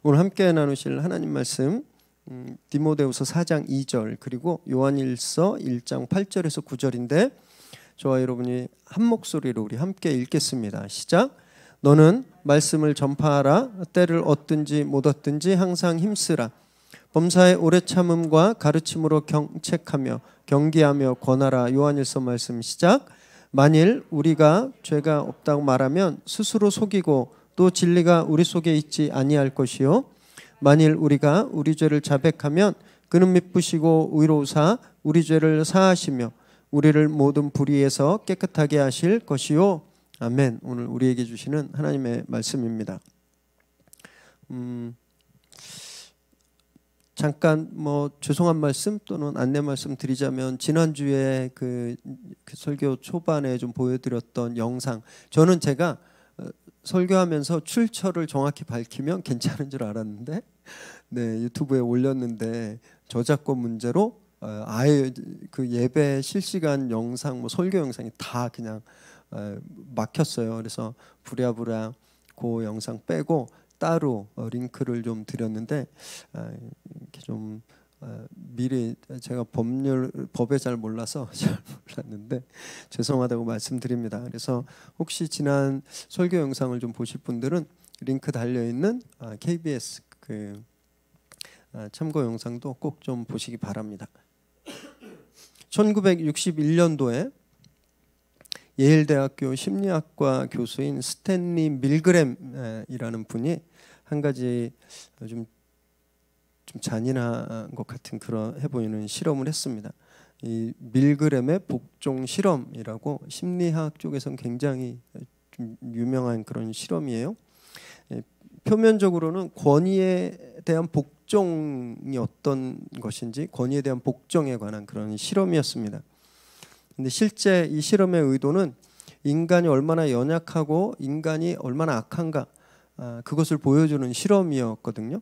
오늘 함께 나누실 하나님 말씀 디모데후서 4장 2절 그리고 요한일서 1장 8절에서 9절인데 저와 여러분이 한 목소리로 우리 함께 읽겠습니다. 시작. 너는 말씀을 전파하라. 때를 얻든지 못 얻든지 항상 힘쓰라. 범사의 오래 참음과 가르침으로 경책하며 경계하며 권하라. 요한일서 말씀 시작. 만일 우리가 죄가 없다고 말하면 스스로 속이고 또 진리가 우리 속에 있지 아니할 것이요 만일 우리가 우리 죄를 자백하면 그는 미쁘시고 의로우사 우리 죄를 사하시며 우리를 모든 불의에서 깨끗하게 하실 것이요 아멘. 오늘 우리에게 주시는 하나님의 말씀입니다. 잠깐 죄송한 말씀 또는 안내 말씀 드리자면 지난주에 그 설교 초반에 좀 보여드렸던 영상, 저는 제가 설교하면서 출처를 정확히 밝히면 괜찮은 줄 알았는데 유튜브에 올렸는데 저작권 문제로 아예 그 예배 실시간 영상 설교 영상이 다 그냥 막혔어요. 그래서 부랴부랴 그 영상 빼고 따로 링크를 좀 드렸는데 이렇게 좀 미리 제가 법에 잘 몰라서 잘 몰랐는데 죄송하다고 말씀드립니다. 그래서 혹시 지난 설교 영상을 좀 보실 분들은 링크 달려 있는 KBS 그 참고 영상도 꼭 좀 보시기 바랍니다. 1961년도에 예일대학교 심리학과 교수인 스탠리 밀그램이라는 분이 한 가지 좀 잔인한 것 같은 그런 해보이는 실험을 했습니다. 이 밀그램의 복종 실험이라고 심리학 쪽에서는 굉장히 좀 유명한 그런 실험이에요. 표면적으로는 권위에 대한 복종이 어떤 것인지, 권위에 대한 복종에 관한 그런 실험이었습니다. 근데 실제 이 실험의 의도는 인간이 얼마나 연약하고 인간이 얼마나 악한가 그것을 보여주는 실험이었거든요.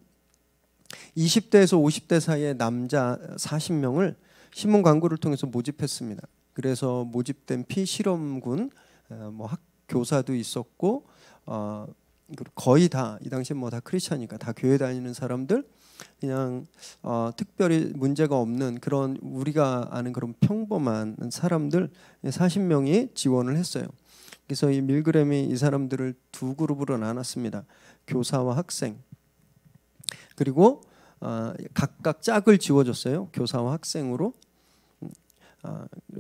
20대에서 50대 사이의 남자 40명을 신문 광고를 통해서 모집했습니다. 그래서 모집된 피실험군 교사도 있었고 거의 다 이 당시에 다 크리스찬이니까 다 교회 다니는 사람들, 그냥 특별히 문제가 없는 그런 우리가 아는 그런 평범한 사람들 40명이 지원을 했어요. 그래서 이 밀그램이 이 사람들을 두 그룹으로 나눴습니다. 교사와 학생. 그리고 각각 짝을 지워줬어요. 교사와 학생으로.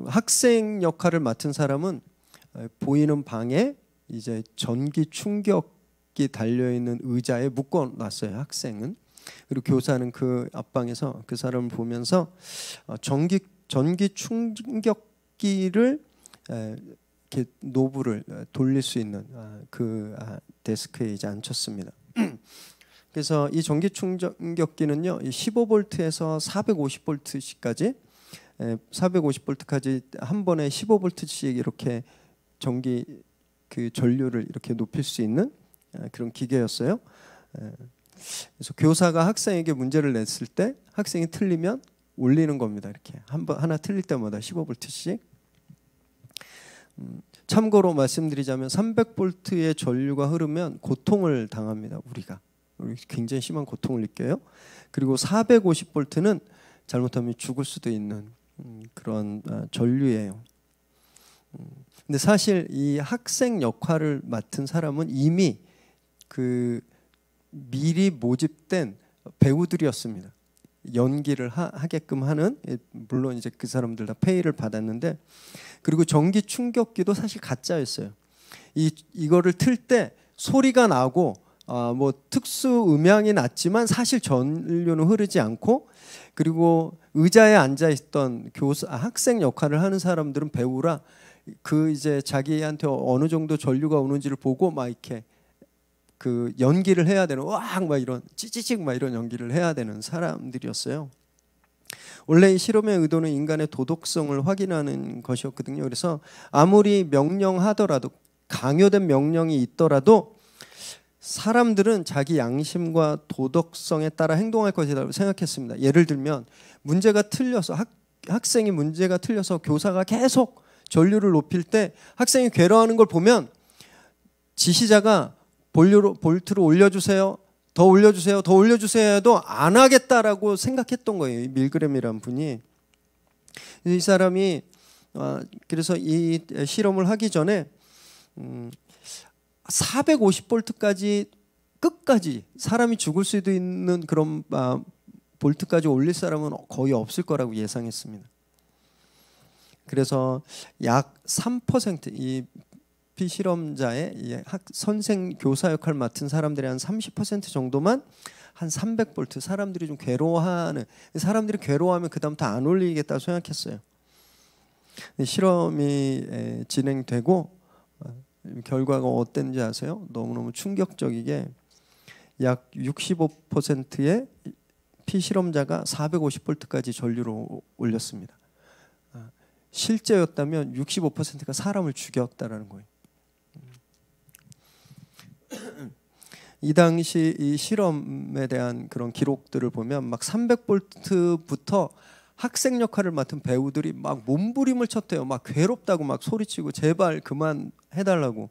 학생 역할을 맡은 사람은 보이는 방에 이제 전기 충격기 달려 있는 의자에 묶어놨어요. 학생은. 그리고 교사는 그 앞방에서 그 사람을 보면서 전기 충격기를 이렇게 노브를 돌릴 수 있는 그 데스크에 이제 앉혔습니다. 그래서 이 전기 충격기는요, 15볼트에서 450볼트까지 450볼트까지 한 번에 15볼트씩 이렇게 전기 그 전류를 이렇게 높일 수 있는 그런 기계였어요. 그래서 교사가 학생에게 문제를 냈을 때 학생이 틀리면 올리는 겁니다. 이렇게 하나 틀릴 때마다 15볼트씩. 참고로 말씀드리자면 300볼트의 전류가 흐르면 고통을 당합니다. 우리가 굉장히 심한 고통을 느껴요. 그리고 450볼트는 잘못하면 죽을 수도 있는 그런 전류예요. 근데 사실 이 학생 역할을 맡은 사람은 이미 그 미리 모집된 배우들이었습니다. 연기를 하게끔 하는, 물론 이제 그 사람들 다 페이를 받았는데, 그리고 전기 충격기도 사실 가짜였어요. 이거를 틀 때 소리가 나고 특수 음향이 났지만 사실 전류는 흐르지 않고, 그리고 의자에 앉아 있던 학생 역할을 하는 사람들은 배우라 그 이제 자기한테 어느 정도 전류가 오는지를 보고 막 이렇게 그 연기를 해야 되는 막 이런 찌찌직 막 이런 연기를 해야 되는 사람들이었어요. 원래 이 실험의 의도는 인간의 도덕성을 확인하는 것이었거든요. 그래서 아무리 명령하더라도, 강요된 명령이 있더라도 사람들은 자기 양심과 도덕성에 따라 행동할 것이라고 생각했습니다. 예를 들면 문제가 틀려서 학생이 문제가 틀려서 교사가 계속 전류를 높일 때 학생이 괴로워하는 걸 보면 지시자가 볼트를 올려주세요, 더 올려주세요, 더 올려주세요 해도 안 하겠다라고 생각했던 거예요. 이 밀그램이란 분이. 이 사람이 그래서 이 실험을 하기 전에 450볼트까지 끝까지 사람이 죽을 수도 있는 그런 볼트까지 올릴 사람은 거의 없을 거라고 예상했습니다. 그래서 약 3% 이 피실험자의 선생 교사 역할 맡은 사람들의 한 30% 정도만 한 300볼트, 사람들이 좀 괴로워하는, 사람들이 괴로워하면 그다음부터 안 올리겠다 생각했어요. 실험이 진행되고 결과가 어땠는지 아세요? 너무너무 충격적이게 약 65%의 피실험자가 450볼트까지 전류를 올렸습니다. 실제였다면 65%가 사람을 죽였다라는 거예요. 이 당시 이 실험에 대한 그런 기록들을 보면 막 300볼트부터 학생 역할을 맡은 배우들이 막 몸부림을 쳤대요. 막 괴롭다고 막 소리치고 제발 그만 해달라고.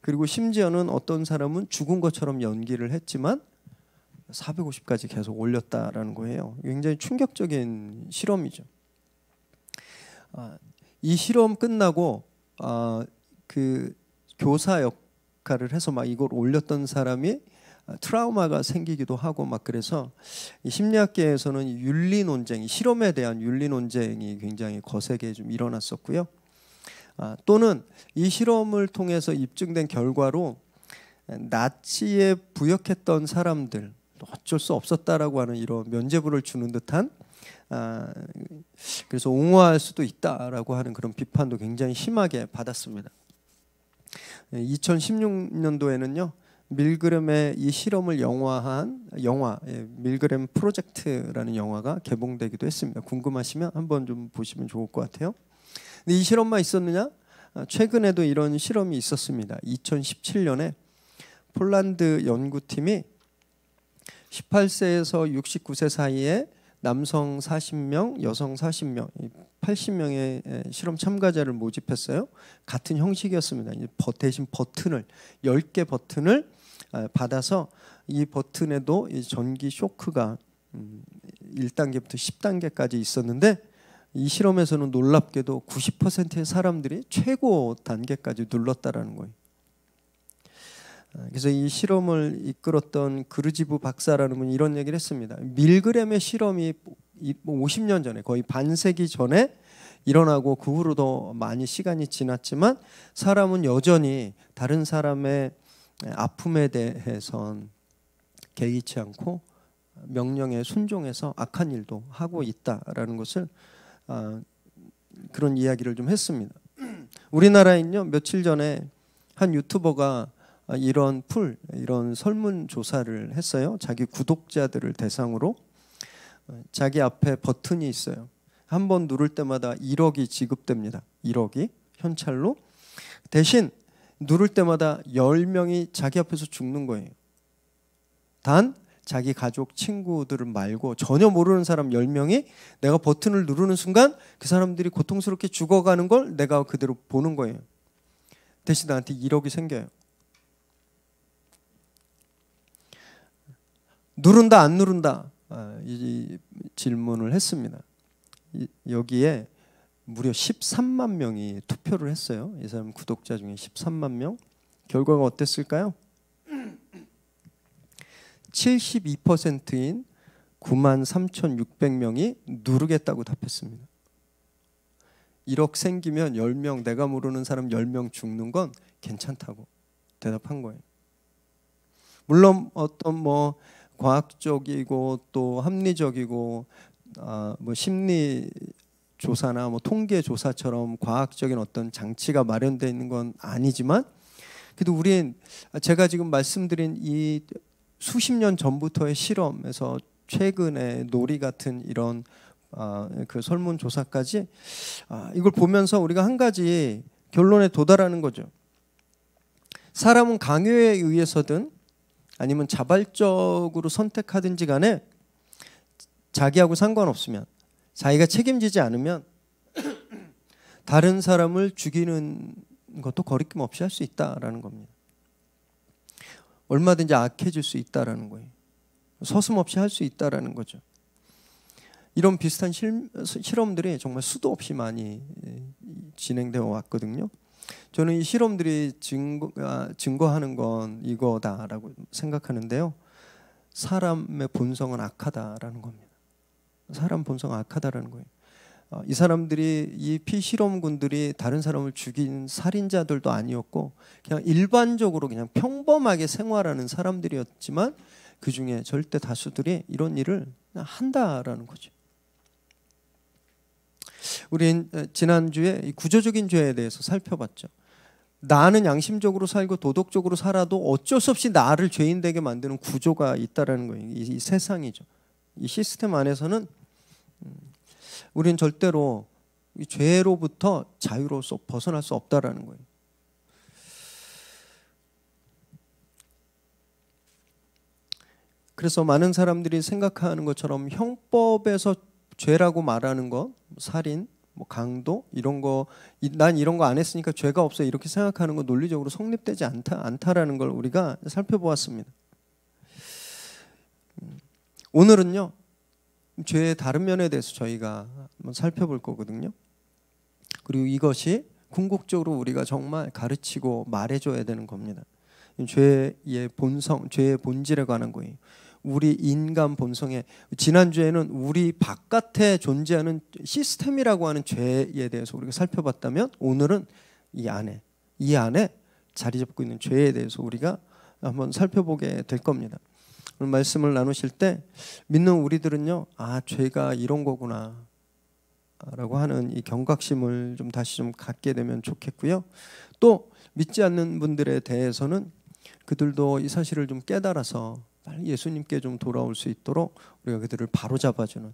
그리고 심지어는 어떤 사람은 죽은 것처럼 연기를 했지만 450까지 계속 올렸다라는 거예요. 굉장히 충격적인 실험이죠. 이 실험 끝나고 그 교사 역할을 해서 막 이걸 올렸던 사람이 트라우마가 생기기도 하고 막 그래서 이 심리학계에서는 윤리 논쟁, 실험에 대한 윤리 논쟁이 굉장히 거세게 좀 일어났었고요. 또는 이 실험을 통해서 입증된 결과로 나치에 부역했던 사람들 어쩔 수 없었다라고 하는 이런 면죄부를 주는 듯한 그래서 옹호할 수도 있다라고 하는 그런 비판도 굉장히 심하게 받았습니다. 2016년도에는요. 밀그램의 이 실험을 영화한 영화 밀그램 프로젝트라는 영화가 개봉되기도 했습니다. 궁금하시면 한번 좀 보시면 좋을 것 같아요. 근데 이 실험만 있었느냐? 최근에도 이런 실험이 있었습니다. 2017년에 폴란드 연구팀이 18세에서 69세 사이에 남성 40명, 여성 40명, 80명의 실험 참가자를 모집했어요. 같은 형식이었습니다. 대신 버튼을 10개 버튼을 받아서 이 버튼에도 이 전기 쇼크가 1단계부터 10단계까지 있었는데 이 실험에서는 놀랍게도 90%의 사람들이 최고 단계까지 눌렀다라는 거예요. 그래서 이 실험을 이끌었던 그르지브 박사라는 분이 이런 얘기를 했습니다. 밀그램의 실험이 50년 전에 거의 반세기 전에 일어나고 그 후로도 많이 시간이 지났지만 사람은 여전히 다른 사람의 아픔에 대해선 개의치 않고 명령에 순종해서 악한 일도 하고 있다라는 것을 그런 이야기를 좀 했습니다. 우리나라에는요 며칠 전에 한 유튜버가 이런 설문조사를 했어요. 자기 구독자들을 대상으로. 자기 앞에 버튼이 있어요. 한 번 누를 때마다 1억이 지급됩니다. 1억이 현찰로. 대신 누를 때마다 10명이 자기 앞에서 죽는 거예요. 단 자기 가족, 친구들을 말고 전혀 모르는 사람 10명이 내가 버튼을 누르는 순간 그 사람들이 고통스럽게 죽어가는 걸 내가 그대로 보는 거예요. 대신 나한테 1억이 생겨요. 누른다 안 누른다 이 질문을 했습니다. 여기에 무려 13만 명이 투표를 했어요. 이 사람 구독자 중에 13만 명. 결과가 어땠을까요? 72%인 93,600명이 누르겠다고 답했습니다. 1억 생기면 10명, 내가 모르는 사람 10명 죽는 건 괜찮다고 대답한 거예요. 물론 어떤 과학적이고 또 합리적이고 심리 조사나 통계 조사처럼 과학적인 어떤 장치가 마련되어 있는 건 아니지만 그래도 우린 제가 지금 말씀드린 이 수십 년 전부터의 실험에서 최근에 놀이 같은 이런 그 설문조사까지 이걸 보면서 우리가 한 가지 결론에 도달하는 거죠. 사람은 강요에 의해서든 아니면 자발적으로 선택하든지 간에 자기하고 상관없으면 자기가 책임지지 않으면 다른 사람을 죽이는 것도 거리낌 없이 할 수 있다라는 겁니다. 얼마든지 악해질 수 있다라는 거예요. 서슴없이 할 수 있다라는 거죠. 이런 비슷한 실험들이 정말 수도 없이 많이 진행되어 왔거든요. 저는 이 실험들이 증거하는 건 이거다라고 생각하는데요. 사람의 본성은 악하다라는 겁니다. 사람 본성은 악하다라는 거예요. 이 사람들이, 이 피실험군들이 다른 사람을 죽인 살인자들도 아니었고 그냥 일반적으로 그냥 평범하게 생활하는 사람들이었지만 그 중에 절대 다수들이 이런 일을 한다라는 거죠. 우린 지난주에 이 구조적인 죄에 대해서 살펴봤죠. 나는 양심적으로 살고 도덕적으로 살아도 어쩔 수 없이 나를 죄인 되게 만드는 구조가 있다라는 거예요. 이 세상이죠. 이 시스템 안에서는 우리는 절대로 이 죄로부터 자유로서 벗어날 수 없다라는 거예요. 그래서 많은 사람들이 생각하는 것처럼 형법에서 죄라고 말하는 것, 살인, 뭐 강도 이런 거, 난 이런 거 안 했으니까 죄가 없어 이렇게 생각하는 거 논리적으로 성립되지 않다라는 걸 우리가 살펴보았습니다. 오늘은요, 죄의 다른 면에 대해서 저희가 한번 살펴볼 거거든요. 그리고 이것이 궁극적으로 우리가 정말 가르치고 말해줘야 되는 겁니다. 죄의 본성, 죄의 본질에 관한 거예요. 우리 인간 본성에, 지난주에는 우리 바깥에 존재하는 시스템이라고 하는 죄에 대해서 우리가 살펴봤다면 오늘은 이 안에 자리 잡고 있는 죄에 대해서 우리가 한번 살펴보게 될 겁니다. 오늘 말씀을 나누실 때 믿는 우리들은요, 아, 죄가 이런 거구나 라고 하는 이 경각심을 좀 다시 좀 갖게 되면 좋겠고요. 또 믿지 않는 분들에 대해서는 그들도 이 사실을 좀 깨달아서 빨리 예수님께 좀 돌아올 수 있도록 우리가 그들을 바로잡아주는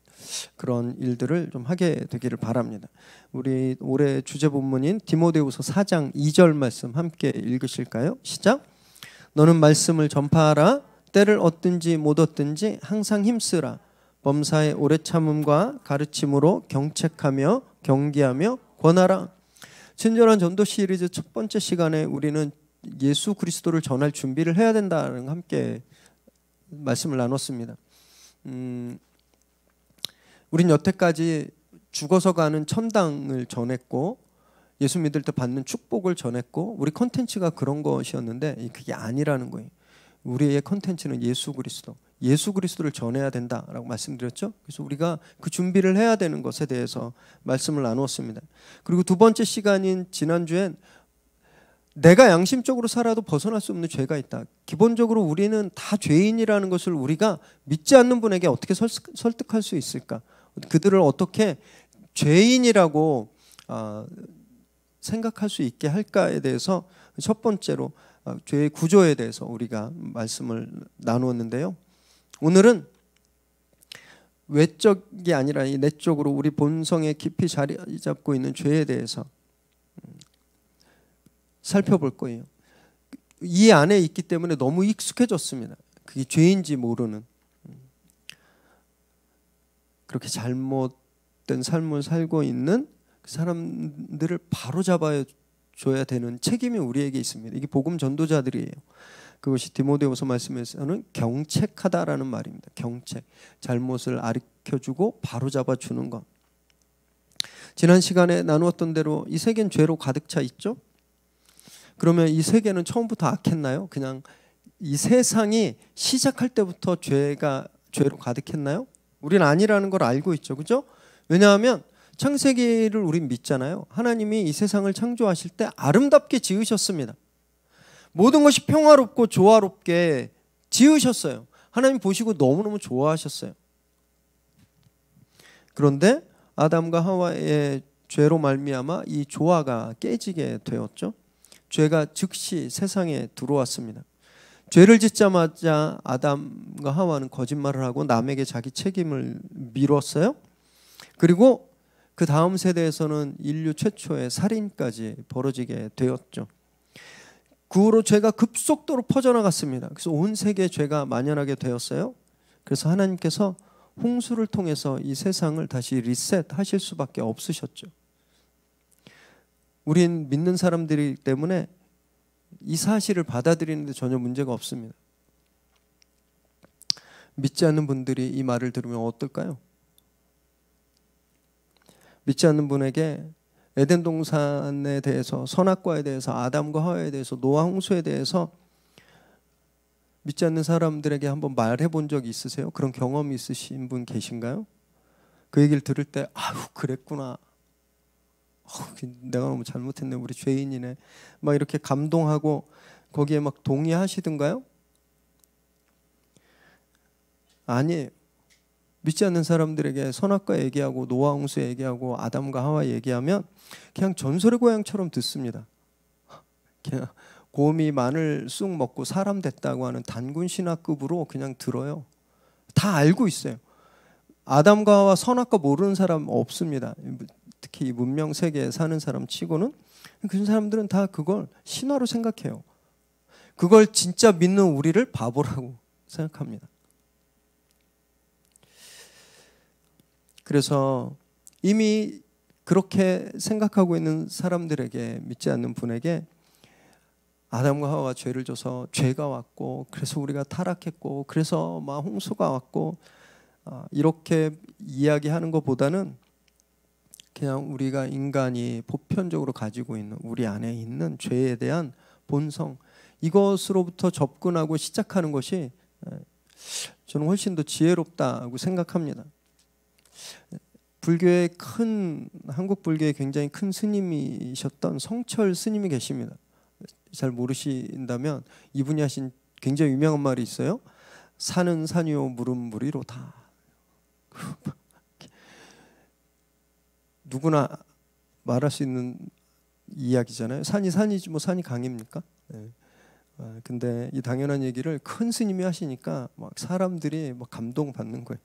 그런 일들을 좀 하게 되기를 바랍니다. 우리 올해 주제 본문인 디모데후서 4장 2절 말씀 함께 읽으실까요? 시작. 너는 말씀을 전파하라. 때를 얻든지 못 얻든지 항상 힘쓰라. 범사의 오래 참음과 가르침으로 경책하며 경계하며 권하라. 친절한 전도 시리즈 첫 번째 시간에 우리는 예수 그리스도를 전할 준비를 해야 된다는 함께 말씀을 나눴습니다. 우린 여태까지 죽어서 가는 천당을 전했고 예수 믿을 때 받는 축복을 전했고 우리 컨텐츠가 그런 것이었는데 그게 아니라는 거예요. 우리의 컨텐츠는 예수 그리스도를 전해야 된다라고 말씀드렸죠. 그래서 우리가 그 준비를 해야 되는 것에 대해서 말씀을 나누었습니다. 그리고 두 번째 시간인 지난주엔 내가 양심적으로 살아도 벗어날 수 없는 죄가 있다. 기본적으로 우리는 다 죄인이라는 것을 우리가 믿지 않는 분에게 어떻게 설득할 수 있을까? 그들을 어떻게 죄인이라고 생각할 수 있게 할까에 대해서 첫 번째로 죄의 구조에 대해서 우리가 말씀을 나누었는데요. 오늘은 외적이 아니라 이 내적으로 우리 본성에 깊이 자리 잡고 있는 죄에 대해서 살펴볼 거예요. 이 안에 있기 때문에 너무 익숙해졌습니다. 그게 죄인지 모르는, 그렇게 잘못된 삶을 살고 있는 그 사람들을 바로잡아줘야 되는 책임이 우리에게 있습니다. 이게 복음 전도자들이에요. 그것이 디모데후서 말씀에서는 경책하다라는 말입니다. 경책, 잘못을 가르쳐주고 바로잡아주는 것. 지난 시간에 나누었던 대로 이 세계는 죄로 가득 차 있죠. 그러면 이 세계는 처음부터 악했나요? 그냥 이 세상이 시작할 때부터 죄로 가득했나요? 우리는 아니라는 걸 알고 있죠. 그죠? 왜냐하면 창세기를 우린 믿잖아요. 하나님이 이 세상을 창조하실 때 아름답게 지으셨습니다. 모든 것이 평화롭고 조화롭게 지으셨어요. 하나님 보시고 너무너무 좋아하셨어요. 그런데 아담과 하와의 죄로 말미암아 이 조화가 깨지게 되었죠. 죄가 즉시 세상에 들어왔습니다. 죄를 짓자마자 아담과 하와는 거짓말을 하고 남에게 자기 책임을 미뤘어요. 그리고 그 다음 세대에서는 인류 최초의 살인까지 벌어지게 되었죠. 그 후로 죄가 급속도로 퍼져나갔습니다. 그래서 온 세계에 죄가 만연하게 되었어요. 그래서 하나님께서 홍수를 통해서 이 세상을 다시 리셋하실 수밖에 없으셨죠. 우린 믿는 사람들이기 때문에 이 사실을 받아들이는데 전혀 문제가 없습니다. 믿지 않는 분들이 이 말을 들으면 어떨까요? 믿지 않는 분에게 에덴 동산에 대해서, 선악과에 대해서, 아담과 하와에 대해서, 노아 홍수에 대해서 믿지 않는 사람들에게 한번 말해 본 적이 있으세요? 그런 경험이 있으신 분 계신가요? 그 얘기를 들을 때 아유 그랬구나, 내가 너무 잘못했네, 우리 죄인이네, 막 이렇게 감동하고 거기에 막 동의하시던가요? 아니에요. 믿지 않는 사람들에게 선악과 얘기하고 노아 홍수 얘기하고 아담과 하와 얘기하면 그냥 전설의 고향처럼 듣습니다. 그냥 곰이 마늘 쑥 먹고 사람 됐다고 하는 단군 신화급으로 그냥 들어요. 다 알고 있어요. 아담과 하와 선악과 모르는 사람 없습니다. 특히 이 문명 세계에 사는 사람 치고는. 그 사람들은 다 그걸 신화로 생각해요. 그걸 진짜 믿는 우리를 바보라고 생각합니다. 그래서 이미 그렇게 생각하고 있는 사람들에게, 믿지 않는 분에게 아담과 하와가 죄를 져서 죄가 왔고 그래서 우리가 타락했고 그래서 막 홍수가 왔고 이렇게 이야기하는 것보다는 그냥 우리가 인간이 보편적으로 가지고 있는 우리 안에 있는 죄에 대한 본성, 이것으로부터 접근하고 시작하는 것이 저는 훨씬 더 지혜롭다고 생각합니다. 불교의 한국 불교의 굉장히 큰 스님이셨던 성철 스님이 계십니다. 잘 모르신다면 이분이 하신 굉장히 유명한 말이 있어요. 산은 산이요 물은 물이로다. 누구나 말할 수 있는 이야기잖아요. 산이 산이지 뭐 산이 강입니까? 네. 근데 이 당연한 얘기를 큰 스님이 하시니까 막 사람들이 막 감동받는 거예요.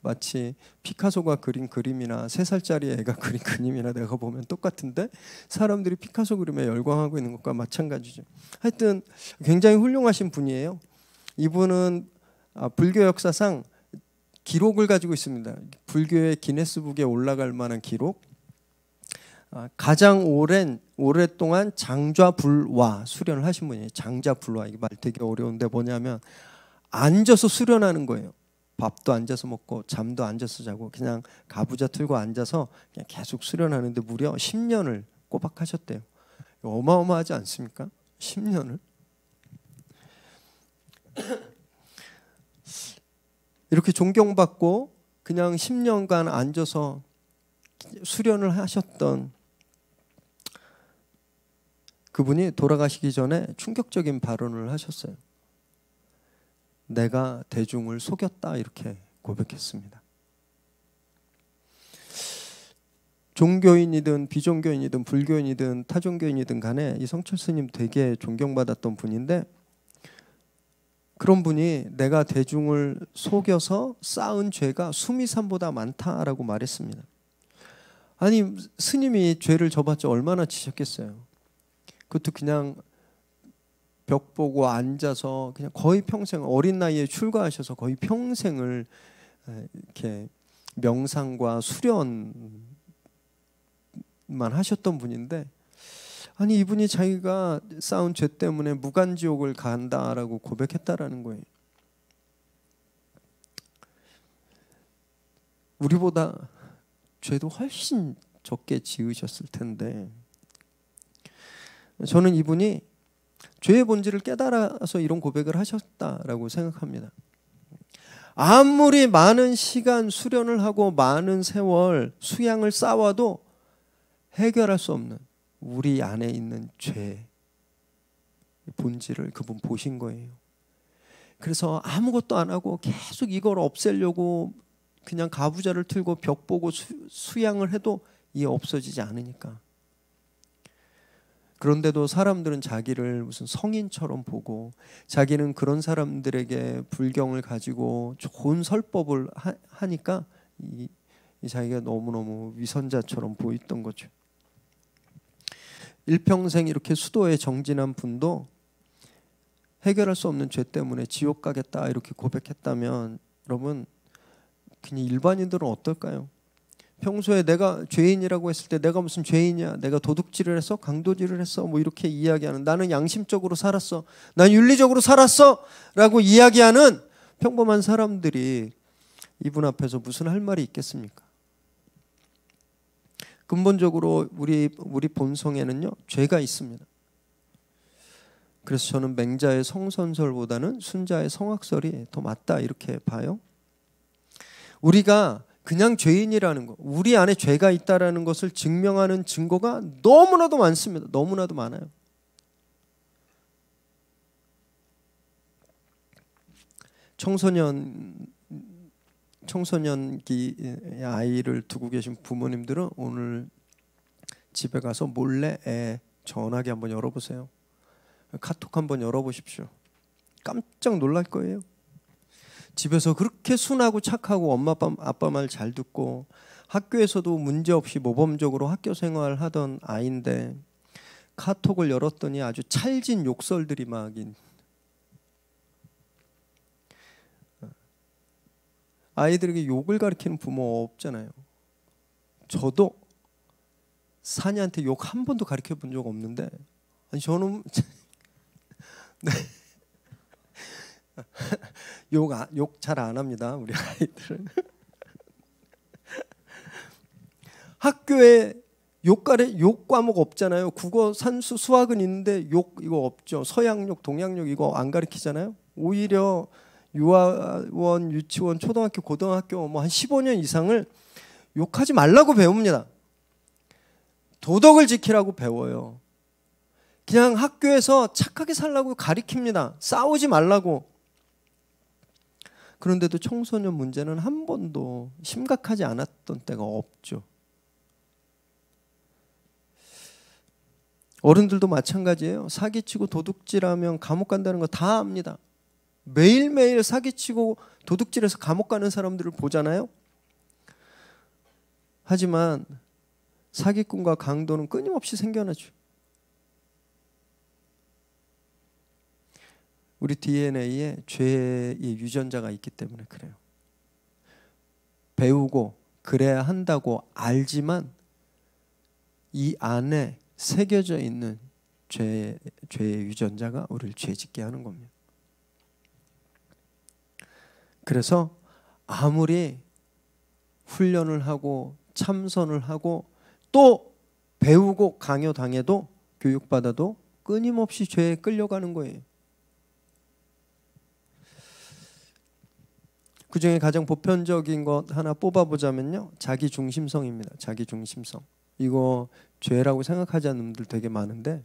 마치 피카소가 그린 그림이나 3살짜리 애가 그린 그림이나 내가 보면 똑같은데 사람들이 피카소 그림에 열광하고 있는 것과 마찬가지죠. 하여튼 굉장히 훌륭하신 분이에요. 이분은 불교 역사상 기록을 가지고 있습니다. 불교의 기네스북에 올라갈 만한 기록. 가장 오랫동안 장좌불화 수련을 하신 분이에요. 장좌불화, 이게 말 되게 어려운데 뭐냐면 앉아서 수련하는 거예요. 밥도 앉아서 먹고 잠도 앉아서 자고 그냥 가부좌 틀고 앉아서 그냥 계속 수련하는데 무려 10년을 꼬박 하셨대요. 어마어마하지 않습니까? 10년을. 이렇게 존경받고 그냥 10년간 앉아서 수련을 하셨던 그분이 돌아가시기 전에 충격적인 발언을 하셨어요. 내가 대중을 속였다, 이렇게 고백했습니다. 종교인이든 비종교인이든 불교인이든 타종교인이든 간에 이 성철 스님 되게 존경받았던 분인데, 그런 분이 내가 대중을 속여서 쌓은 죄가 수미산보다 많다라고 말했습니다. 아니 스님이 죄를 져봤자 얼마나 지셨겠어요. 그것도 그냥 벽 보고 앉아서 그냥 거의 평생, 어린 나이에 출가하셔서 거의 평생을 이렇게 명상과 수련만 하셨던 분인데, 아니 이분이 자기가 쌓은 죄 때문에 무간지옥을 간다라고 고백했다라는 거예요. 우리보다 죄도 훨씬 적게 지으셨을 텐데, 저는 이분이 죄의 본질을 깨달아서 이런 고백을 하셨다라고 생각합니다. 아무리 많은 시간 수련을 하고 많은 세월 수양을 쌓아도 해결할 수 없는 우리 안에 있는 죄의 본질을 그분 보신 거예요. 그래서 아무것도 안 하고 계속 이걸 없애려고 그냥 가부좌를 틀고 벽 보고 수양을 해도 이게 없어지지 않으니까. 그런데도 사람들은 자기를 무슨 성인처럼 보고, 자기는 그런 사람들에게 불경을 가지고 좋은 설법을 하니까 이 자기가 너무너무 위선자처럼 보였던 거죠. 일평생 이렇게 수도에 정진한 분도 해결할 수 없는 죄 때문에 지옥 가겠다 이렇게 고백했다면, 여러분 그냥 일반인들은 어떨까요? 평소에 내가 죄인이라고 했을 때 내가 무슨 죄인이야, 내가 도둑질을 했어, 강도질을 했어, 뭐 이렇게 이야기하는, 나는 양심적으로 살았어, 난 윤리적으로 살았어 라고 이야기하는 평범한 사람들이 이분 앞에서 무슨 할 말이 있겠습니까? 근본적으로 우리 본성에는요 죄가 있습니다. 그래서 저는 맹자의 성선설보다는 순자의 성악설이 더 맞다 이렇게 봐요. 우리가 그냥 죄인이라는 거, 우리 안에 죄가 있다라는 것을 증명하는 증거가 너무나도 많습니다. 너무나도 많아요. 청소년기 아이를 두고 계신 부모님들은 오늘 집에 가서 몰래 애 전화기 한번 열어보세요. 카톡 한번 열어보십시오. 깜짝 놀랄 거예요. 집에서 그렇게 순하고 착하고 엄마 아빠 말 잘 듣고 학교에서도 문제없이 모범적으로 학교 생활하던 아이인데 카톡을 열었더니 아주 찰진 욕설들이 막 아이들에게 욕을 가르치는 부모 없잖아요. 저도 산이한테 욕 한 번도 가르쳐 본 적 없는데 저는 네. 욕 잘 안 합니다. 우리 아이들은. 학교에 욕 과목 없잖아요. 국어, 산수, 수학은 있는데 욕 이거 없죠. 서양욕, 동양욕 이거 안 가르치잖아요. 오히려 유아원, 유치원, 초등학교, 고등학교 뭐 한 15년 이상을 욕하지 말라고 배웁니다. 도덕을 지키라고 배워요. 그냥 학교에서 착하게 살라고 가르칩니다. 싸우지 말라고. 그런데도 청소년 문제는 한 번도 심각하지 않았던 때가 없죠. 어른들도 마찬가지예요. 사기치고 도둑질하면 감옥 간다는 거 다 압니다. 매일매일 사기치고 도둑질해서 감옥 가는 사람들을 보잖아요. 하지만 사기꾼과 강도는 끊임없이 생겨나죠. 우리 DNA에 죄의 유전자가 있기 때문에 그래요. 배우고 그래야 한다고 알지만 이 안에 새겨져 있는 죄의 유전자가 우리를 죄짓게 하는 겁니다. 그래서 아무리 훈련을 하고 참선을 하고 또 배우고 강요당해도 교육받아도 끊임없이 죄에 끌려가는 거예요. 그 중에 가장 보편적인 것 하나 뽑아보자면요. 자기중심성입니다. 자기중심성. 이거 죄라고 생각하지 않는 분들 되게 많은데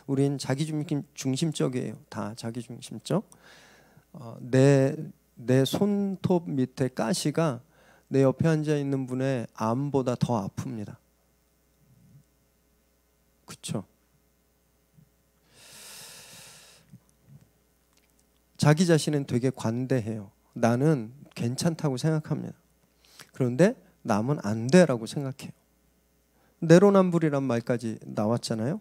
우린 자기중심적이에요. 다 자기중심적. 내 손톱 밑에 가시가 내 옆에 앉아있는 분의 암보다 더 아픕니다. 그렇죠? 자기 자신은 되게 관대해요. 나는 괜찮다고 생각합니다. 그런데 남은 안 돼라고 생각해요. 내로남불이란 말까지 나왔잖아요.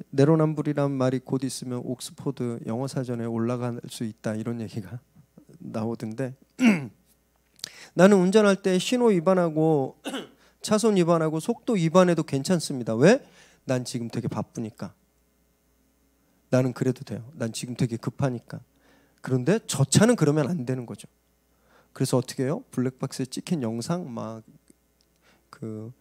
내로남불이란 말이 곧 있으면 옥스포드 영어사전에 올라갈 수 있다 이런 얘기가 나오던데 나는 운전할 때 신호 위반하고 차선 위반하고 속도 위반해도 괜찮습니다. 왜? 난 지금 되게 바쁘니까. 나는 그래도 돼요. 난 지금 되게 급하니까. 그런데 저 차는 그러면 안 되는 거죠. 그래서 어떻게 해요? 블랙박스에 찍힌 영상 막 그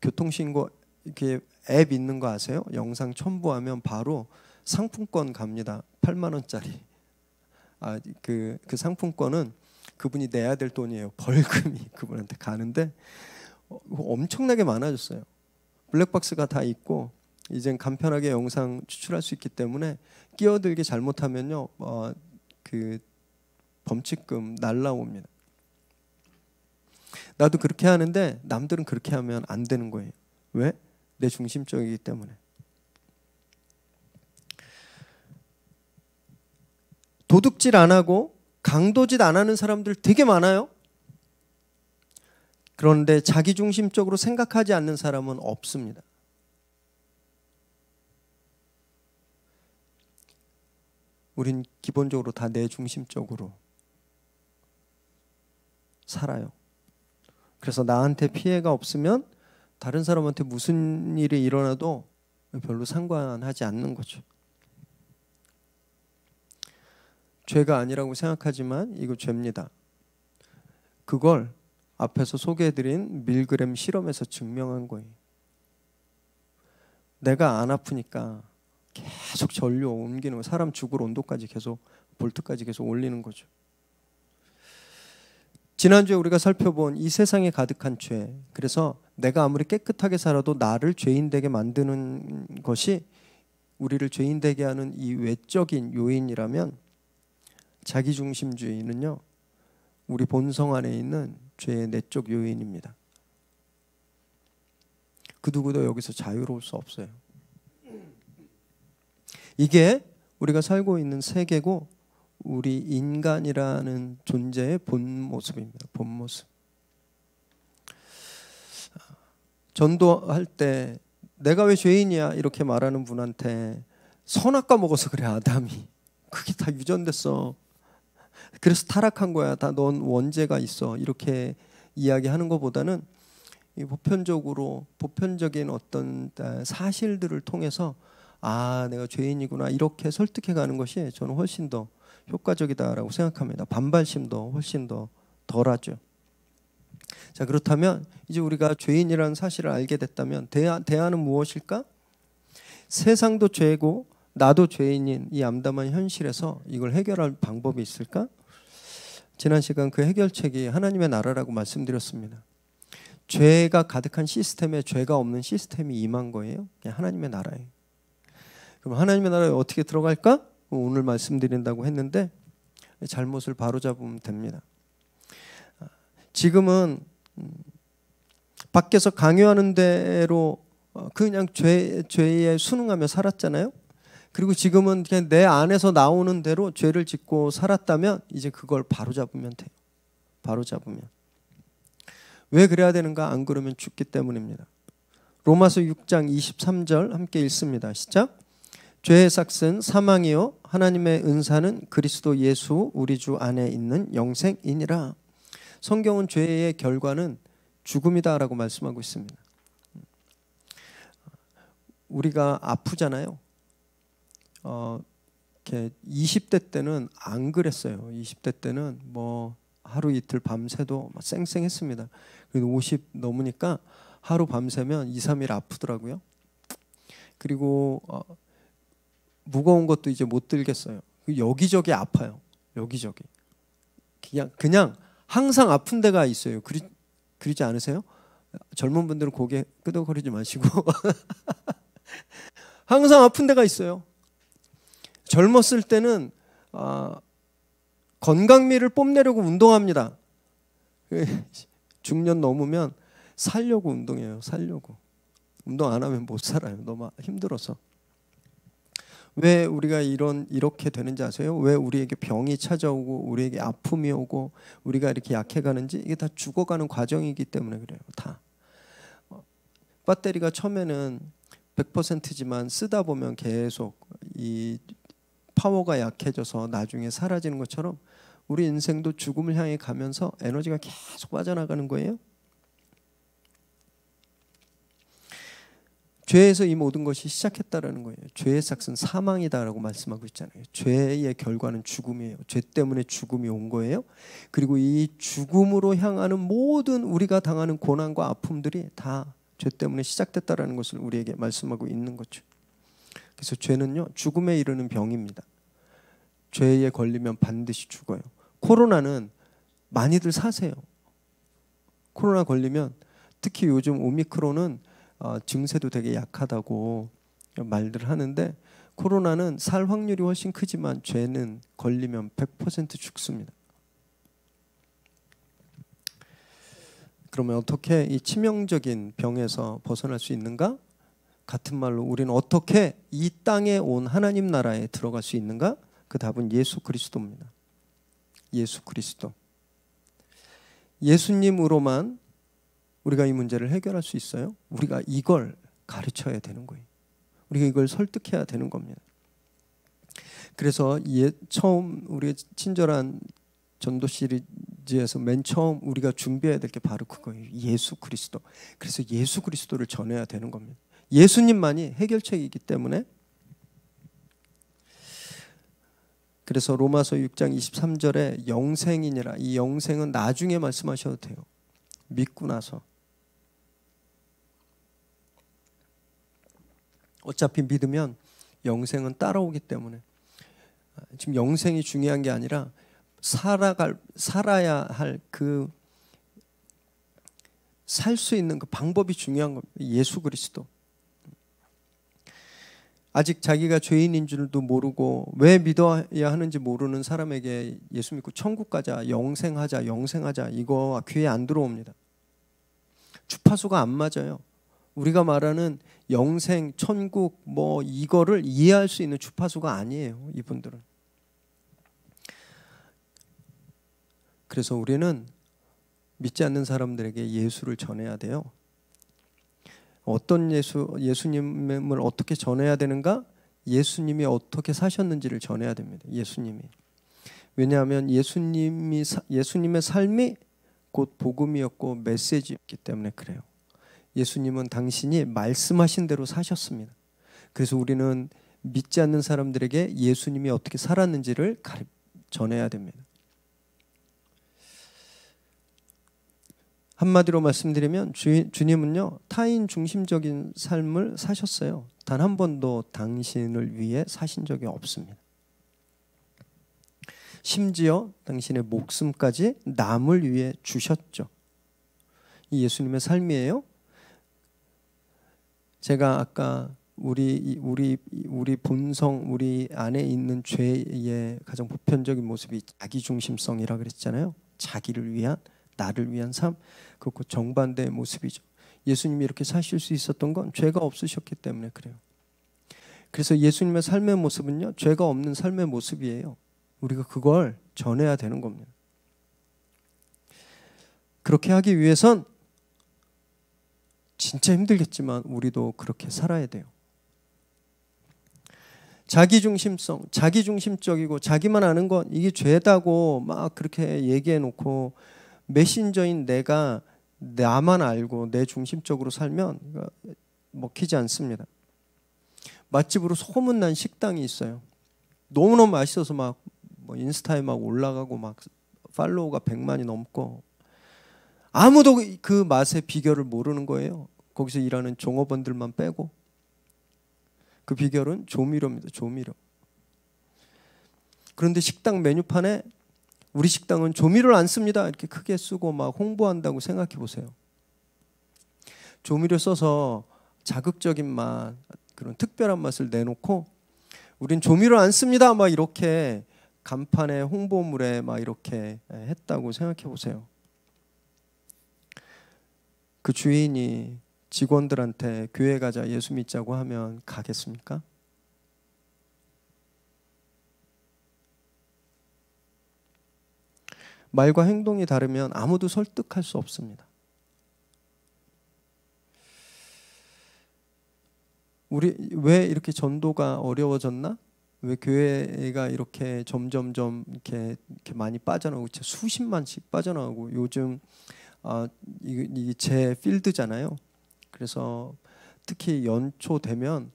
교통신고 이렇게 앱 있는 거 아세요? 영상 첨부하면 바로 상품권 갑니다. 8만 원짜리. 그 상품권은 그분이 내야 될 돈이에요. 벌금이 그분한테 가는데 엄청나게 많아졌어요. 블랙박스가 다 있고 이젠 간편하게 영상 추출할 수 있기 때문에 끼어들게 잘못하면요, 그 범칙금 날라옵니다. 나도 그렇게 하는데 남들은 그렇게 하면 안 되는 거예요. 왜? 내 중심적이기 때문에. 도둑질 안 하고 강도짓 안 하는 사람들 되게 많아요. 그런데 자기중심적으로 생각하지 않는 사람은 없습니다. 우린 기본적으로 다 내 중심적으로 살아요. 그래서 나한테 피해가 없으면 다른 사람한테 무슨 일이 일어나도 별로 상관하지 않는 거죠. 죄가 아니라고 생각하지만 이거 죄입니다. 그걸 앞에서 소개해드린 밀그램 실험에서 증명한 거예요. 내가 안 아프니까 계속 전류 옮기는 거, 사람 죽을 온도까지 계속, 볼트까지 계속 올리는 거죠. 지난주에 우리가 살펴본 이 세상에 가득한 죄, 그래서 내가 아무리 깨끗하게 살아도 나를 죄인 되게 만드는 것이 우리를 죄인 되게 하는 이 외적인 요인이라면, 자기중심주의는요, 우리 본성 안에 있는 죄의 내적 요인입니다. 그 누구도 여기서 자유로울 수 없어요. 이게 우리가 살고 있는 세계고 우리 인간이라는 존재의 본 모습입니다. 본 모습. 전도할 때 내가 왜 죄인이야 이렇게 말하는 분한테 선악과 먹어서 그래 아담이. 그게 다 유전됐어. 그래서 타락한 거야. 다 넌 원죄가 있어. 이렇게 이야기하는 것보다는 보편적인 어떤 사실들을 통해서 아, 내가 죄인이구나 이렇게 설득해 가는 것이 저는 훨씬 더 효과적이다라고 생각합니다. 반발심도 훨씬 더 덜하죠. 자, 그렇다면 이제 우리가 죄인이라는 사실을 알게 됐다면 대안은 무엇일까? 세상도 죄고 나도 죄인인 이 암담한 현실에서 이걸 해결할 방법이 있을까? 지난 시간 그 해결책이 하나님의 나라라고 말씀드렸습니다. 죄가 가득한 시스템에 죄가 없는 시스템이 임한 거예요. 그냥 하나님의 나라예요. 그럼 하나님의 나라에 어떻게 들어갈까? 오늘 말씀드린다고 했는데 잘못을 바로잡으면 됩니다. 지금은 밖에서 강요하는 대로 그냥 죄에 순응하며 살았잖아요. 그리고 지금은 그냥 내 안에서 나오는 대로 죄를 짓고 살았다면 이제 그걸 바로잡으면 돼요. 바로잡으면. 왜 그래야 되는가? 안 그러면 죽기 때문입니다. 로마서 6장 23절 함께 읽습니다. 시작. 죄의 삭은 사망이요 하나님의 은사는 그리스도 예수 우리 주 안에 있는 영생이니라. 성경은 죄의 결과는 죽음이다라고 말씀하고 있습니다. 우리가 아프잖아요. 이렇게 20대 때는 안 그랬어요. 20대 때는 뭐 하루 이틀 밤새도 쌩쌩했습니다. 그래도 50 넘으니까 하루 밤새면 2, 3일 아프더라고요. 그리고 무거운 것도 이제 못 들겠어요. 여기저기 아파요. 여기저기. 그냥 항상 아픈 데가 있어요. 그러지 않으세요? 젊은 분들은 고개 끄덕거리지 마시고 항상 아픈 데가 있어요. 젊었을 때는 건강미를 뽐내려고 운동합니다. 중년 넘으면 살려고 운동해요. 살려고. 운동 안 하면 못 살아요. 너무 힘들어서. 왜 우리가 이렇게 되는지 아세요? 왜 우리에게 병이 찾아오고 우리에게 아픔이 오고 우리가 이렇게 약해가는지 이게 다 죽어가는 과정이기 때문에 그래요. 다. 배터리가 처음에는 100%지만 쓰다 보면 계속 이 파워가 약해져서 나중에 사라지는 것처럼 우리 인생도 죽음을 향해 가면서 에너지가 계속 빠져나가는 거예요. 죄에서 이 모든 것이 시작했다라는 거예요. 죄의 삭은 사망이다라고 말씀하고 있잖아요. 죄의 결과는 죽음이에요. 죄 때문에 죽음이 온 거예요. 그리고 이 죽음으로 향하는 모든 우리가 당하는 고난과 아픔들이 다 죄 때문에 시작됐다라는 것을 우리에게 말씀하고 있는 거죠. 그래서 죄는요, 죽음에 이르는 병입니다. 죄에 걸리면 반드시 죽어요. 코로나는 많이들 사세요. 코로나 걸리면 특히 요즘 오미크론은 증세도 되게 약하다고 말들 하는데 코로나는 살 확률이 훨씬 크지만 죄는 걸리면 100% 죽습니다. 그러면 어떻게 이 치명적인 병에서 벗어날 수 있는가? 같은 말로 우리는 어떻게 이 땅에 온 하나님 나라에 들어갈 수 있는가? 그 답은 예수 그리스도입니다. 예수 그리스도. 예수님으로만 우리가 이 문제를 해결할 수 있어요? 우리가 이걸 가르쳐야 되는 거예요. 우리가 이걸 설득해야 되는 겁니다. 그래서 처음 우리 친절한 전도 시리즈에서 맨 처음 우리가 준비해야 될 게 바로 그거예요. 예수 그리스도. 그래서 예수 그리스도를 전해야 되는 겁니다. 예수님만이 해결책이기 때문에 그래서 로마서 6장 23절에 영생이니라, 이 영생은 나중에 말씀하셔도 돼요. 믿고 나서. 어차피 믿으면 영생은 따라오기 때문에 지금 영생이 중요한 게 아니라 살아야 할 그 살 수 있는 그 방법이 중요한 겁니다. 예수 그리스도. 아직 자기가 죄인인 줄도 모르고 왜 믿어야 하는지 모르는 사람에게 예수 믿고 천국 가자, 영생하자 이거 귀에 안 들어옵니다. 주파수가 안 맞아요. 우리가 말하는 영생, 천국 뭐 이거를 이해할 수 있는 주파수가 아니에요, 이분들은. 그래서 우리는 믿지 않는 사람들에게 예수를 전해야 돼요. 어떤 예수님을 어떻게 전해야 되는가? 예수님이 어떻게 사셨는지를 전해야 됩니다. 예수님이. 왜냐하면 예수님의 삶이 곧 복음이었고 메시지였기 때문에 그래요. 예수님은 당신이 말씀하신 대로 사셨습니다. 그래서 우리는 믿지 않는 사람들에게 예수님이 어떻게 살았는지를 전해야 됩니다. 한마디로 말씀드리면 주님은요, 타인 중심적인 삶을 사셨어요. 단 한 번도 당신을 위해 사신 적이 없습니다. 심지어 당신의 목숨까지 남을 위해 주셨죠. 이 예수님의 삶이에요. 제가 아까 우리 본성, 우리 안에 있는 죄의 가장 보편적인 모습이 자기중심성이라 그랬잖아요. 자기를 위한, 나를 위한 삶, 그것과 정반대의 모습이죠. 예수님이 이렇게 사실 수 있었던 건 죄가 없으셨기 때문에 그래요. 그래서 예수님의 삶의 모습은요, 죄가 없는 삶의 모습이에요. 우리가 그걸 전해야 되는 겁니다. 그렇게 하기 위해선 진짜 힘들겠지만 우리도 그렇게 살아야 돼요. 자기중심성, 자기중심적이고 자기만 아는 건 이게 죄다고 막 그렇게 얘기해 놓고 메신저인 내가 나만 알고 내 중심적으로 살면 먹히지 않습니다. 맛집으로 소문난 식당이 있어요. 너무너무 맛있어서 막 인스타에 막 올라가고 막 팔로워가 100만이 넘고 아무도 그 맛의 비결을 모르는 거예요. 거기서 일하는 종업원들만 빼고. 그 비결은 조미료입니다. 조미료. 그런데 식당 메뉴판에 우리 식당은 조미료를 안 씁니다, 이렇게 크게 쓰고 막 홍보한다고 생각해 보세요. 조미료 써서 자극적인 맛, 그런 특별한 맛을 내놓고 우린 조미료 안 씁니다, 막 이렇게 간판에 홍보물에 막 이렇게 했다고 생각해 보세요. 그 주인이 직원들한테 교회 가자, 예수 믿자고 하면 가겠습니까? 말과 행동이 다르면 아무도 설득할 수 없습니다. 우리 왜 이렇게 전도가 어려워졌나? 왜 교회가 이렇게 점점점 이렇게 많이 빠져나오고 수십만씩 빠져나오고 요즘 이게 제 필드잖아요. 그래서 특히 연초 되면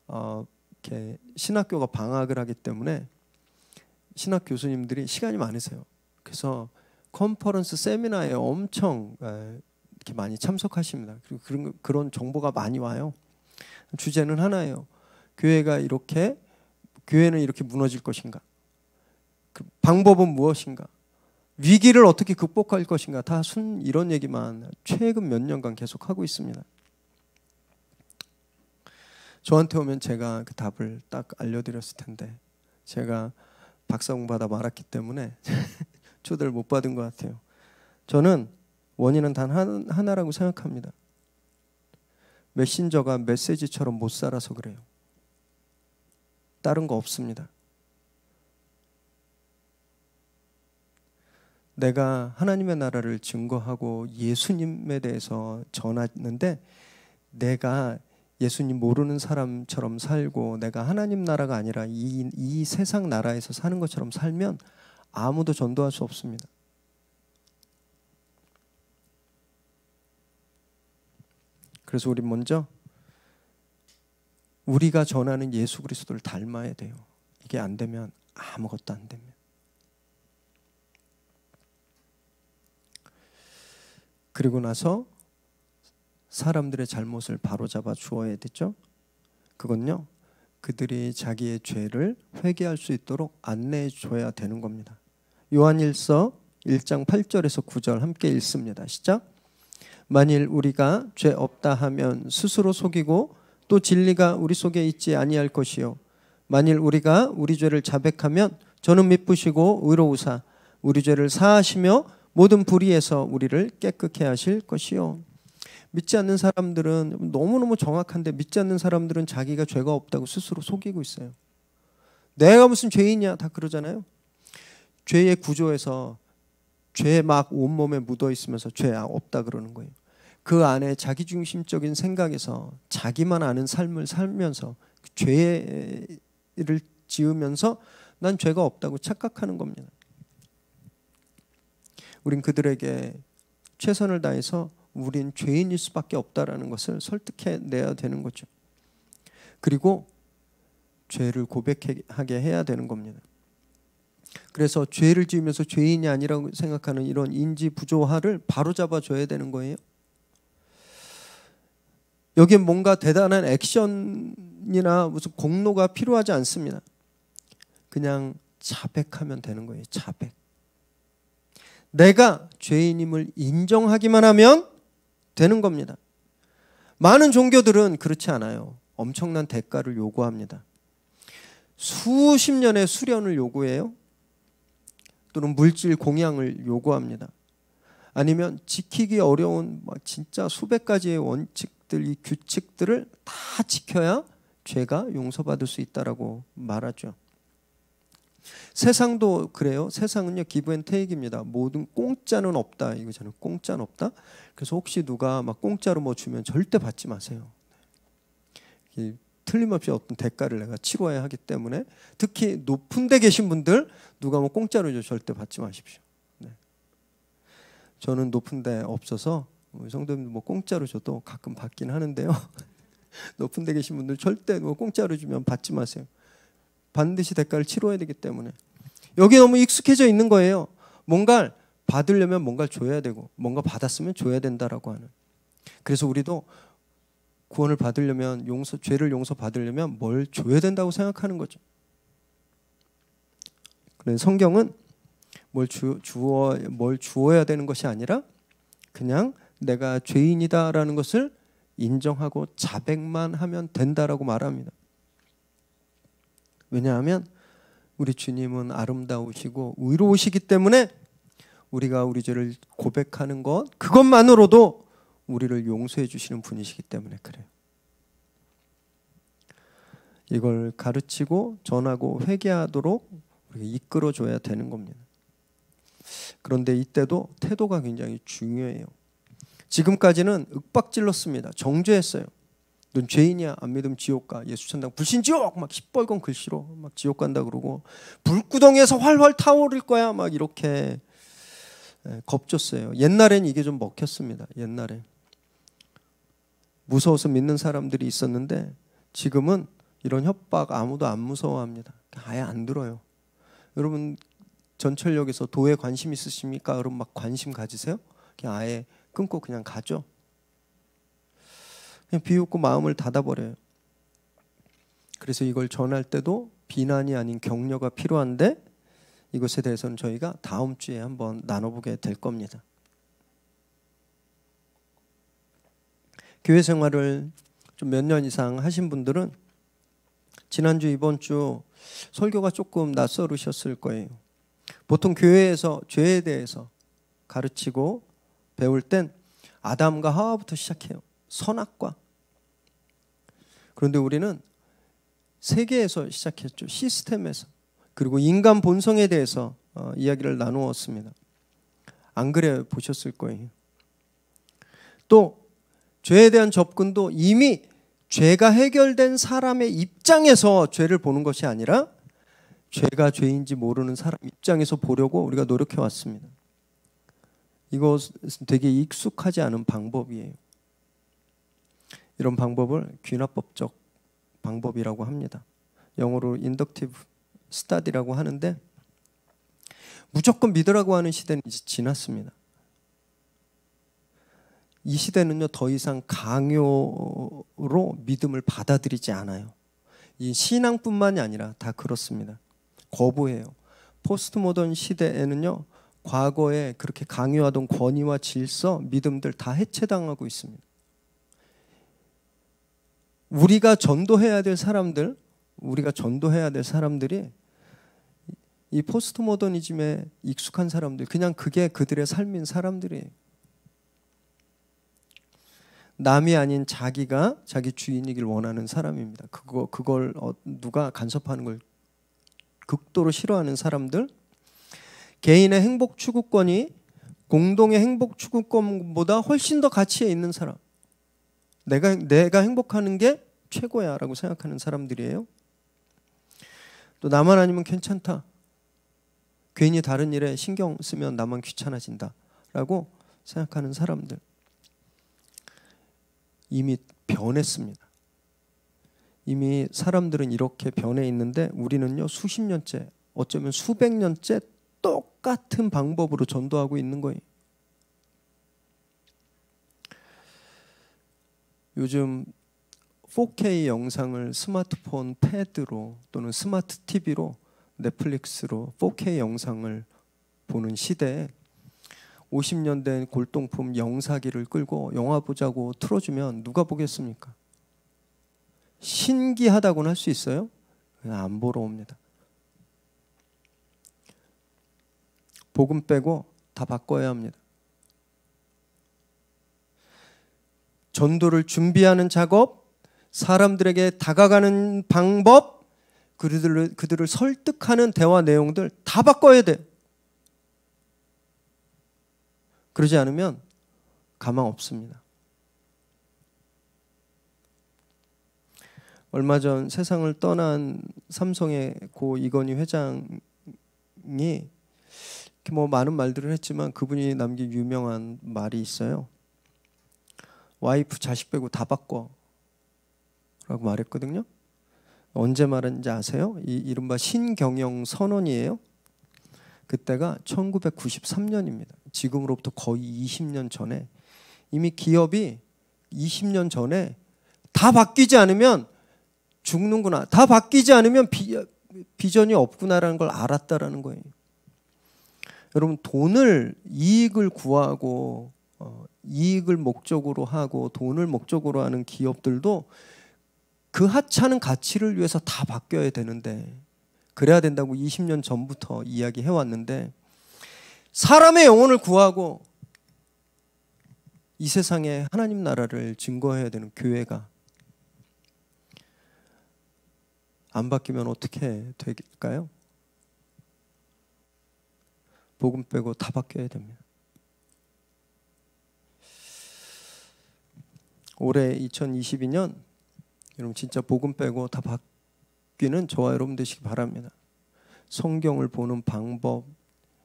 이렇게 신학교가 방학을 하기 때문에 신학 교수님들이 시간이 많으세요. 그래서 컨퍼런스 세미나에 엄청 이렇게 많이 참석하십니다. 그리고 그런 정보가 많이 와요. 주제는 하나예요. 교회는 이렇게 무너질 것인가? 그 방법은 무엇인가? 위기를 어떻게 극복할 것인가? 다 이런 얘기만 최근 몇 년간 계속 하고 있습니다. 저한테 오면 제가 그 답을 딱 알려드렸을 텐데 제가 박사공 받아 말았기 때문에 초대를 못 받은 것 같아요. 저는 원인은 단 하나라고 생각합니다. 메신저가 메시지처럼 못 살아서 그래요. 다른 거 없습니다. 내가 하나님의 나라를 증거하고 예수님에 대해서 전하는데 내가 예수님 모르는 사람처럼 살고 내가 하나님 나라가 아니라 이 세상 나라에서 사는 것처럼 살면 아무도 전도할 수 없습니다. 그래서 우리 먼저 우리가 전하는 예수 그리스도를 닮아야 돼요. 이게 안 되면 아무것도 안 됩니다. 그리고 나서 사람들의 잘못을 바로잡아 주어야 되죠. 그건요, 그들이 자기의 죄를 회개할 수 있도록 안내해 줘야 되는 겁니다. 요한일서 1장 8절에서 9절 함께 읽습니다. 시작. 만일 우리가 죄 없다 하면 스스로 속이고 또 진리가 우리 속에 있지 아니할 것이요 만일 우리가 우리 죄를 자백하면 저는 미쁘시고 의로우사 우리 죄를 사하시며 모든 불의에서 우리를 깨끗게 하실 것이요. 믿지 않는 사람들은 너무너무 정확한데, 믿지 않는 사람들은 자기가 죄가 없다고 스스로 속이고 있어요. 내가 무슨 죄인이야 다 그러잖아요. 죄의 구조에서 죄 막 온몸에 묻어 있으면서 죄 없다 그러는 거예요. 그 안에 자기중심적인 생각에서 자기만 아는 삶을 살면서 죄를 지으면서 난 죄가 없다고 착각하는 겁니다. 우린 그들에게 최선을 다해서 우린 죄인일 수밖에 없다라는 것을 설득해내야 되는 거죠. 그리고 죄를 고백하게 해야 되는 겁니다. 그래서 죄를 지으면서 죄인이 아니라고 생각하는 이런 인지 부조화를 바로잡아줘야 되는 거예요. 여기에 뭔가 대단한 액션이나 무슨 공로가 필요하지 않습니다. 그냥 자백하면 되는 거예요. 자백. 내가 죄인임을 인정하기만 하면 되는 겁니다. 많은 종교들은 그렇지 않아요. 엄청난 대가를 요구합니다. 수십 년의 수련을 요구해요. 또는 물질 공양을 요구합니다. 아니면 지키기 어려운 진짜 수백 가지의 원칙들, 이 규칙들을 다 지켜야 죄가 용서받을 수 있다라고 말하죠. 세상도 그래요. 세상은요, 기브 앤 테이크입니다. 모든 공짜는 없다. 이거 저는 공짜는 없다. 그래서 혹시 누가 막 공짜로 뭐 주면 절대 받지 마세요. 틀림없이 어떤 대가를 내가 치러야 하기 때문에, 특히 높은 데 계신 분들 누가 뭐 공짜로 줘 절대 받지 마십시오. 네. 저는 높은 데 없어서 성도님들 뭐 공짜로 줘도 가끔 받긴 하는데요. 높은 데 계신 분들 절대 뭐 공짜로 주면 받지 마세요. 반드시 대가를 치러야 되기 때문에. 여기 너무 익숙해져 있는 거예요. 뭔가를 받으려면 뭔가를 줘야 되고, 뭔가 받았으면 줘야 된다라고 하는. 그래서 우리도 구원을 받으려면, 죄를 용서받으려면 뭘 줘야 된다고 생각하는 거죠. 그래서 성경은 뭘 주어야 되는 것이 아니라 그냥 내가 죄인이다라는 것을 인정하고 자백만 하면 된다라고 말합니다. 왜냐하면 우리 주님은 아름다우시고 의로우시기 때문에 우리가 우리 죄를 고백하는 것, 그것만으로도 우리를 용서해 주시는 분이시기 때문에 그래요. 이걸 가르치고 전하고 회개하도록 우리가 이끌어줘야 되는 겁니다. 그런데 이때도 태도가 굉장히 중요해요. 지금까지는 윽박질렀습니다. 정죄했어요. 넌 죄인이야. 안 믿으면 지옥 가. 예수 천당 불신지옥. 막 시뻘건 글씨로 막 지옥 간다 그러고, 불구덩이에서 활활 타오를 거야. 막 이렇게 겁줬어요. 옛날엔 이게 좀 먹혔습니다. 옛날에 무서워서 믿는 사람들이 있었는데 지금은 이런 협박 아무도 안 무서워합니다. 아예 안 들어요. 여러분 전철역에서 도에 관심 있으십니까? 여러분 막 관심 가지세요? 그냥 아예 끊고 그냥 가죠. 그냥 비웃고 마음을 닫아버려요. 그래서 이걸 전할 때도 비난이 아닌 격려가 필요한데, 이것에 대해서는 저희가 다음 주에 한번 나눠보게 될 겁니다. 교회 생활을 좀 몇 년 이상 하신 분들은 지난주 이번 주 설교가 조금 낯설으셨을 거예요. 보통 교회에서 죄에 대해서 가르치고 배울 땐 아담과 하와부터 시작해요. 선악과. 그런데 우리는 세계에서 시작했죠. 시스템에서. 그리고 인간 본성에 대해서 이야기를 나누었습니다. 안 그래 보셨을 거예요. 또 죄에 대한 접근도 이미 죄가 해결된 사람의 입장에서 죄를 보는 것이 아니라 죄가 죄인지 모르는 사람 입장에서 보려고 우리가 노력해 왔습니다. 이것은 되게 익숙하지 않은 방법이에요. 이런 방법을 귀납법적 방법이라고 합니다. 영어로 인덕티브 스타디라고 하는데 무조건 믿으라고 하는 시대는 이제 지났습니다. 이 시대는요 더 이상 강요로 믿음을 받아들이지 않아요. 이 신앙뿐만이 아니라 다 그렇습니다. 거부해요. 포스트 모던 시대에는요 과거에 그렇게 강요하던 권위와 질서, 믿음들 다 해체당하고 있습니다. 우리가 전도해야 될 사람들이 이 포스트 모더니즘에 익숙한 사람들, 그냥 그게 그들의 삶인 사람들이에요. 남이 아닌 자기가 자기 주인이길 원하는 사람입니다. 그걸 누가 간섭하는 걸 극도로 싫어하는 사람들, 개인의 행복 추구권이 공동의 행복 추구권보다 훨씬 더 가치에 있는 사람, 내가 행복하는 게 최고야라고 생각하는 사람들이에요. 또 나만 아니면 괜찮다. 괜히 다른 일에 신경 쓰면 나만 귀찮아진다라고 생각하는 사람들. 이미 변했습니다. 이미 사람들은 이렇게 변해 있는데 우리는요 수십 년째, 어쩌면 수백 년째 똑같은 방법으로 전도하고 있는 거예요. 요즘 4K 영상을 스마트폰 패드로 또는 스마트 TV로 넷플릭스로 4K 영상을 보는 시대에 50년 된 골동품 영사기를 끌고 영화 보자고 틀어주면 누가 보겠습니까? 신기하다고는 할 수 있어요? 그냥 안 보러 옵니다. 복음 빼고 다 바꿔야 합니다. 전도를 준비하는 작업, 사람들에게 다가가는 방법, 그들을 설득하는 대화 내용들 다 바꿔야 돼요. 그러지 않으면 가망 없습니다. 얼마 전 세상을 떠난 삼성의 고 이건희 회장이 뭐 많은 말들을 했지만 그분이 남긴 유명한 말이 있어요. 와이프 자식 빼고 다 바꿔 라고 말했거든요. 언제 말했는지 아세요? 이른바 신경영 선언이에요. 그때가 1993년입니다. 지금으로부터 거의 20년 전에 이미 기업이 20년 전에 다 바뀌지 않으면 죽는구나, 다 바뀌지 않으면 비전이 없구나라는 걸 알았다라는 거예요. 여러분, 이익을 구하고 이익을 목적으로 하고 돈을 목적으로 하는 기업들도 그 하찮은 가치를 위해서 다 바뀌어야 되는데, 그래야 된다고 20년 전부터 이야기해 왔는데, 사람의 영혼을 구하고 이 세상에 하나님 나라를 증거해야 되는 교회가 안 바뀌면 어떻게 될까요? 복음 빼고 다 바뀌어야 됩니다. 올해 2022년 여러분 진짜 복음 빼고 다 바뀌는 저와 여러분 되시기 바랍니다. 성경을 보는 방법,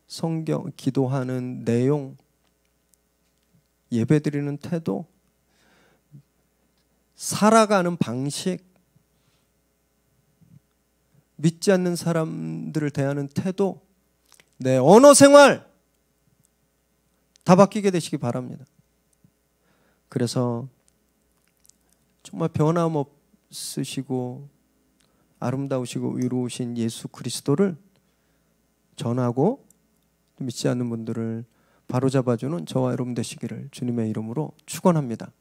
성경 기도하는 내용, 예배드리는 태도, 살아가는 방식, 믿지 않는 사람들을 대하는 태도, 내 언어 생활 다 바뀌게 되시기 바랍니다. 그래서 정말 변함없으시고 아름다우시고 의로우신 예수 그리스도를 전하고 믿지 않는 분들을 바로잡아주는 저와 여러분 되시기를 주님의 이름으로 축원합니다.